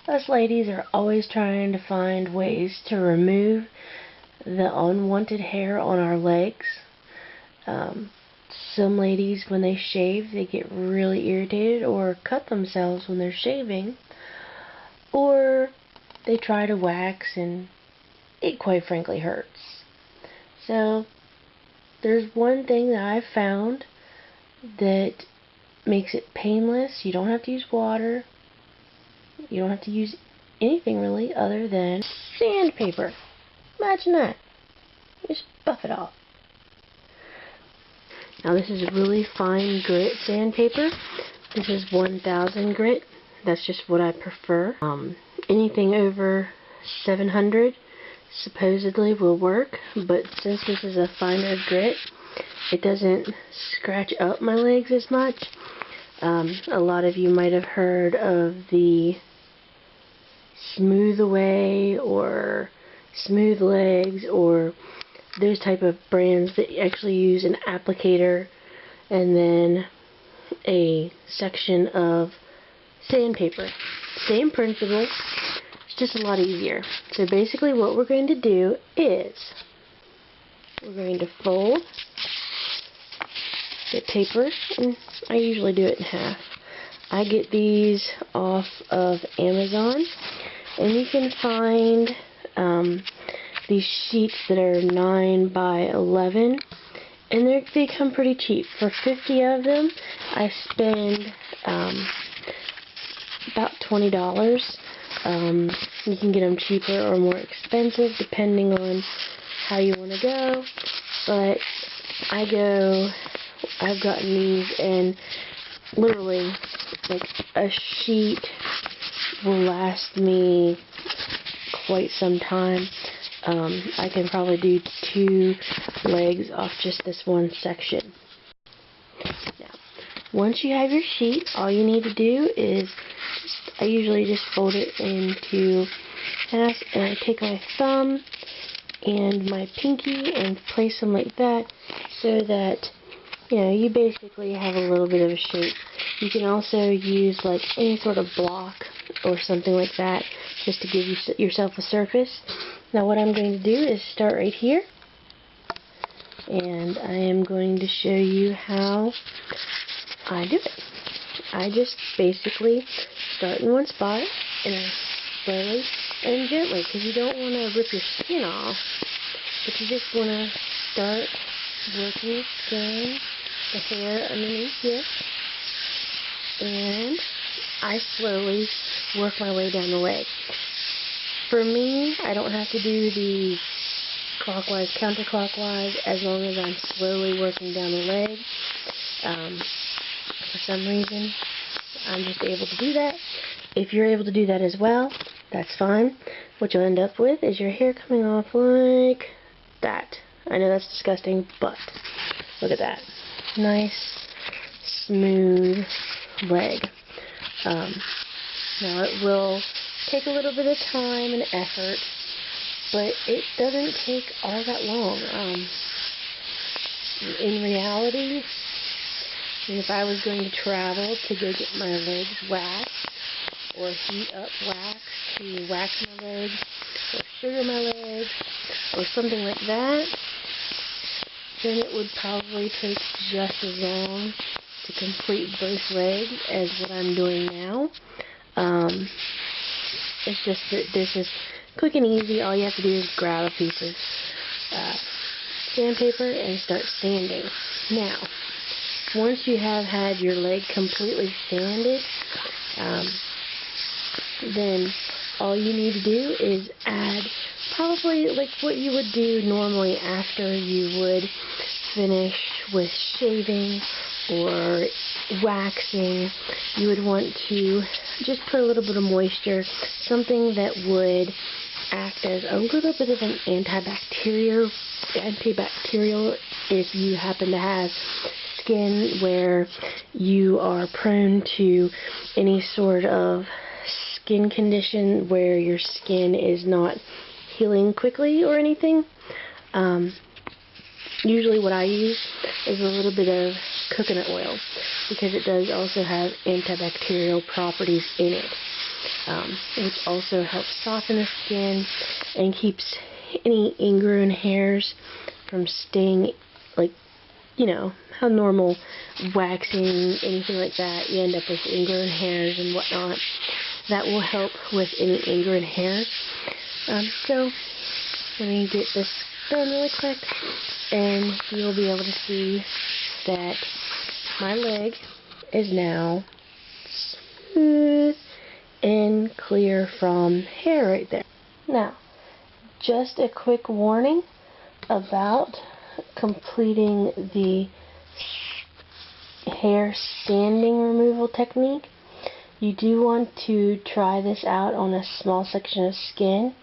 Us ladies are always trying to find ways to remove the unwanted hair on our legs. Um, some ladies, when they shave, they get really irritated or cut themselves when they're shaving. Or they try to wax and it quite frankly hurts. So there's one thing that I've found that makes it painless. You don't have to use water. You don't have to use anything really other than sandpaper. Imagine that. Just buff it off. Now this is really fine grit sandpaper. This is 1000 grit. That's just what I prefer. Anything over 700 supposedly will work, but since this is a finer grit, it doesn't scratch up my legs as much. A lot of you might have heard of the Smooth Away or Smooth Legs or those type of brands that actually use an applicator and then a section of sandpaper. Same principle, it's just a lot easier. So basically what we're going to do is we're going to fold the paper, and I usually do it in half. I get these off of Amazon, and you can find these sheets that are 9 by 11, and they come pretty cheap. For 50 of them, I spend about $20. You can get them cheaper or more expensive depending on how you want to go, but I've gotten these, and literally like a sheet will last me quite some time. I can probably do 2 legs off just this one section. Now, once you have your sheet, all you need to do is, I usually just fold it into half, and I take my thumb and my pinky and place them like that so that, you know, you basically have a little bit of a shape. You can also use like any sort of block or something like that just to give yourself a surface. Now what I'm going to do is start right here, and I am going to show you how I do it. I just basically start in one spot, and I slowly and gently, because you don't want to rip your skin off, but you just want to start working the skin, the hair underneath here, and I slowly work my way down the leg. For me, I don't have to do the clockwise, counterclockwise, as long as I'm slowly working down the leg. For some reason, I'm just able to do that. If you're able to do that as well, that's fine. What you'll end up with is your hair coming off like that. I know that's disgusting, but look at that. Nice, smooth leg. Now it will take a little bit of time and effort, but it doesn't take all that long. In reality, if I was going to travel to go get my legs waxed, or heat up wax to wax my legs, or sugar my legs, or something like that, then it would probably take just as long to complete both legs as what I'm doing now. It's just that this is quick and easy. All you have to do is grab a piece of sandpaper and start sanding. Now, once you have had your leg completely sanded, then all you need to do is add probably like what you would do normally after you would finish with shaving or waxing. You would want to just put a little bit of moisture, something that would act as a little bit of an antibacterial if you happen to have skin where you are prone to any sort of skin condition where your skin is not healing quickly or anything. Usually what I use is a little bit of coconut oil because it does also have antibacterial properties in it. which also helps soften the skin and keeps any ingrown hairs from staying, like, you know, how normal waxing, anything like that, you end up with ingrown hairs and whatnot. That will help with any ingrown hairs. So, let me get this done really quick, and you'll be able to see that my leg is now smooth and clear from hair right there. Now, just a quick warning about completing the hair sanding removal technique. You do want to try this out on a small section of skin,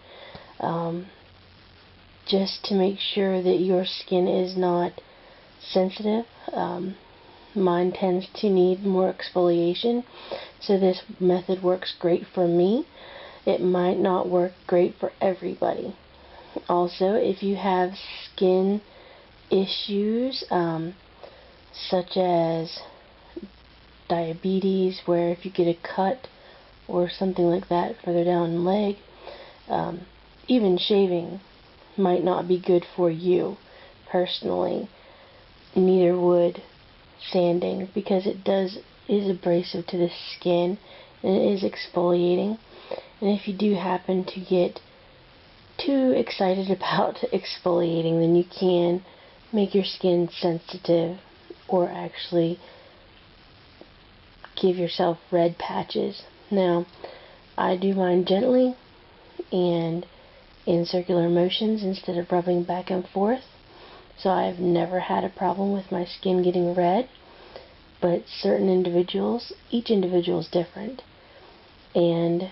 just to make sure that your skin is not sensitive. Mine tends to need more exfoliation, so this method works great for me. It might not work great for everybody. Also, if you have skin issues, such as diabetes, where if you get a cut or something like that further down the leg, even shaving might not be good for you personally. Neither would sanding, because it is abrasive to the skin and it is exfoliating. And if you do happen to get too excited about exfoliating, then you can make your skin sensitive or actually give yourself red patches. Now, I do mine gently and in circular motions instead of rubbing back and forth, so I've never had a problem with my skin getting red. But certain individuals, each individual is different, and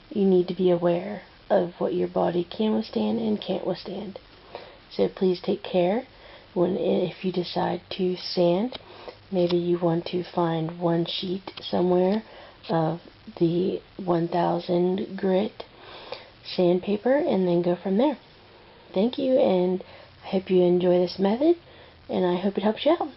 you need to be aware of what your body can withstand and can't withstand. So please take care if you decide to sand. Maybe you want to find one sheet somewhere of the 1000 grit sandpaper and then go from there. Thank you, and I hope you enjoy this method, and I hope it helps you out.